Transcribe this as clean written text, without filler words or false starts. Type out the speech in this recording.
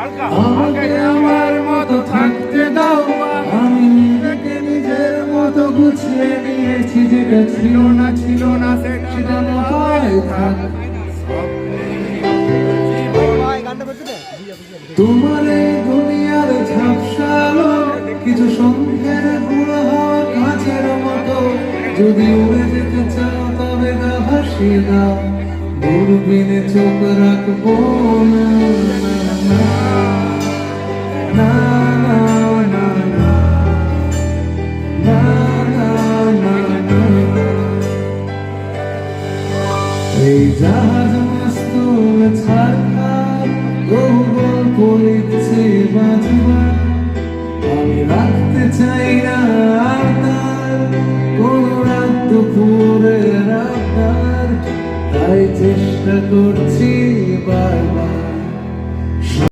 আমাকে আমার মতো থাকতে দাও, আমি নিজেকে নিজের মতো গুছিয়ে নিয়েছি, যেটা ছিল না সেটা হয় থাক। তোমার এই দুনিয়ার ঝাপসালো কিছু সন্ধ্যের গুঁড়ো হওয়া কাছের মতো, যদি উড়ে যেতে চাও তবে গা ভাসিয়ে দাও, দূরবীনে চোখ রাখবো না। না, না, না, না, না, না, না, না। এই জাহাজ মস্তুমে ছাড়খার বহু গল্প লিখছে বাজবা, আমি রাখতে চাই না আর তার কোনো রাত দুপুরের আবদার, তাই চেষ্টা করছি বারবার।